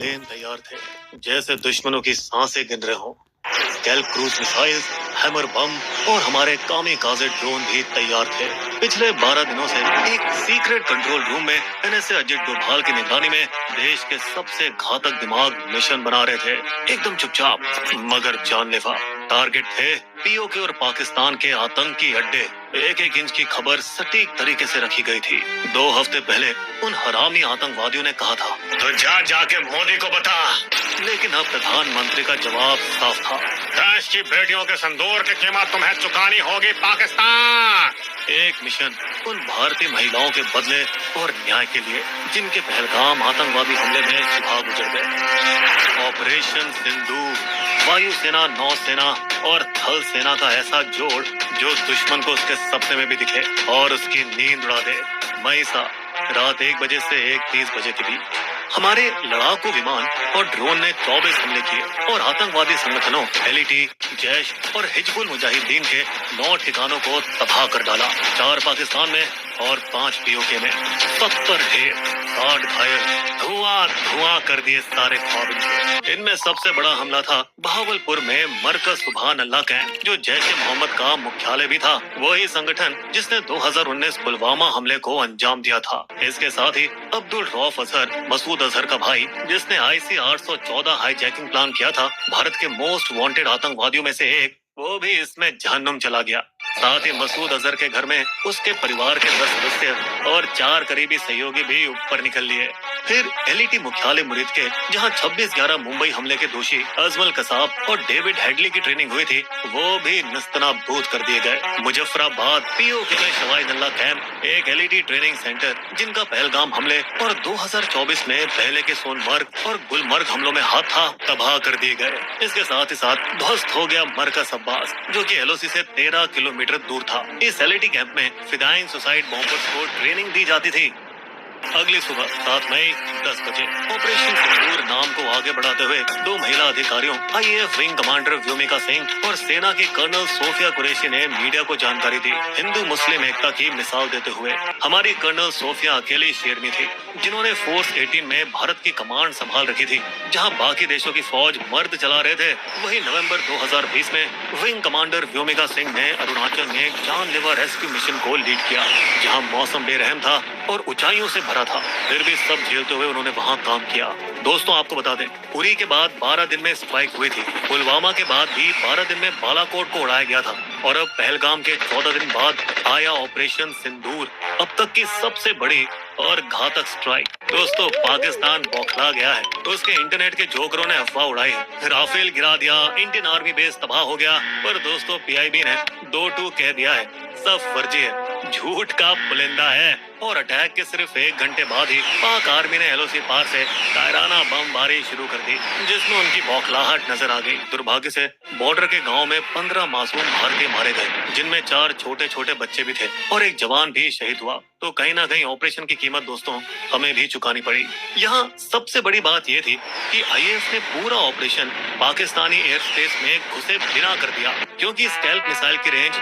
Plane तैयार थे, जैसे दुश्मनों की सांसें गिन रहे हों। स्केल्प क्रूज मिसाइल, हैमर बम और हमारे कामिकाज़े ड्रोन भी तैयार थे। पिछले 12 दिनों से एक सीक्रेट कंट्रोल रूम में एनएसए अजित डोभाल की निगरानी में देश के सबसे घातक दिमाग मिशन बना रहे थे। एकदम चुपचाप मगर जानलेवा। टारगेट थे पीओके और पाकिस्तान के आतंकी अड्डे। एक एक इंच की खबर सटीक तरीके से रखी गई थी। 2 हफ्ते पहले उन हरामी आतंकवादियों ने कहा था, तो जाके मोदी को बता। लेकिन अब प्रधानमंत्री का जवाब साफ था, देश की बेटियों के संदूर की कीमत तुम्हें चुकानी होगी पाकिस्तान। एक मिशन उन भारतीय महिलाओं के बदले और न्याय के लिए जिनके पहलगाम आतंकवादी हमले में सुबह गुजर गए। ऑपरेशन सिंदूर, वायुसेना, नौसेना और थल सेना का ऐसा जोड़ जो दुश्मन को उसके सपने में भी दिखे और उसकी नींद उड़ा दे। मई सा रात 1 बजे से 1:30 बजे के बीच हमारे लड़ाकू विमान और ड्रोन ने 24 हमले किए और आतंकवादी संगठनों एलईटी, जैश और हिजबुल मुजाहिदीन के 9 ठिकानों को तबाह कर डाला। 4 पाकिस्तान में और 5 पीओके में। 70 ढेर, 60 घायल, धुआं कर दिए सारे ख्वाब इनके। इनमें सबसे बड़ा हमला था बहावलपुर में मरकज सुभान अल्लाह कैंप, जो जैश ए मोहम्मद का मुख्यालय भी था। वही संगठन जिसने 2019 पुलवामा हमले को अंजाम दिया था। इसके साथ ही अब्दुल रऊफ अजहर, मसूद अजहर का भाई, जिसने IC 814 हाईजैकिंग प्लान किया था, भारत के मोस्ट वांटेड आतंकवादियों में से एक, वो भी इसमें जहन्नुम चला गया। साथ ही मसूद अजहर के घर में उसके परिवार के 10 सदस्य और 4 करीबी सहयोगी भी ऊपर निकल लिए। फिर एलईटी मुख्यालय मुरीद के, जहां 26/11 मुंबई हमले के दोषी अजमल कसाब और डेविड हेडली की ट्रेनिंग हुई थी, वो भी नस्तनाबूद कर दिए गए। मुजफ्फराबाद पीओके में शवाइदल्ला कैंप, एक एलईटी ट्रेनिंग सेंटर जिनका पहलगाम हमले और 2024 में पहले के सोनमर्ग और गुलमर्ग हमलों में हाथ था, तबाह कर दिए गए। इसके साथ ही साथ ध्वस्त हो गया मरकज अब्बास, जो कि एलओसी से 13 किलोमीटर दूर था। इस एलईटी कैंप में फिदाइन सुसाइड बॉम्बर्स को ट्रेनिंग दी जाती थी। अगली सुबह 7 मई 10 बजे ऑपरेशन सिंदूर नाम को आगे बढ़ाते हुए 2 महिला अधिकारियों, IAF wing commander Vyomika Singh और सेना की कर्नल सोफिया कुरैशी ने मीडिया को जानकारी दी। हिंदू मुस्लिम एकता की मिसाल देते हुए हमारी कर्नल सोफिया अकेली शेरनी थी, जिन्होंने फोर्स 18 में भारत की कमांड संभाल रखी थी, जहां बाकी देशों की फौज मर्द चला रहे थे। वही नवंबर 2020 में विंग कमांडर व्योमिका सिंह ने अरुणाचल में जानलेवा रेस्क्यू मिशन को लीड किया, जहां मौसम बेरहम था और ऊंचाइयों से भरा था। फिर भी सब झेलते हुए उन्होंने वहां काम किया। दोस्तों, आपको बता दें, उरी के बाद 12 दिन में स्ट्राइक हुई थी। पुलवामा के बाद भी 12 दिन में बालाकोट को उड़ाया गया था और अब पहलगाम के 14 दिन बाद आया ऑपरेशन सिंदूर, अब तक की सबसे बड़ी और घातक स्ट्राइक। दोस्तों, पाकिस्तान बौखला गया है। तो उसके इंटरनेट के जोकरों ने अफवाह उड़ाई है, राफेल गिरा दिया, इंडियन आर्मी बेस तबाह हो गया। पर दोस्तों, पीआईबी ने 2-2 कह दिया है, सब फर्जी है, झूठ का पुलिंदा है। और अटैक के सिर्फ 1 घंटे बाद ही पाक आर्मी ने एलओसी पार से कायराना बमबारी शुरू कर दी, जिसमें उनकी बौखलाहट नजर आ गई। दुर्भाग्य से बॉर्डर के गांव में 15 मासूम भारतीय मारे गए, जिनमें 4 छोटे छोटे बच्चे भी थे और एक जवान भी शहीद हुआ। तो कहीं ना कहीं ऑपरेशन की कीमत दोस्तों हमें भी चुकानी पड़ी। यहाँ सबसे बड़ी बात यह थी कि आईएएफ ने पूरा ऑपरेशन पाकिस्तानी एयर स्पेस में घुसे बिना कर दिया, क्योंकि स्कैल्प मिसाइल की रेंज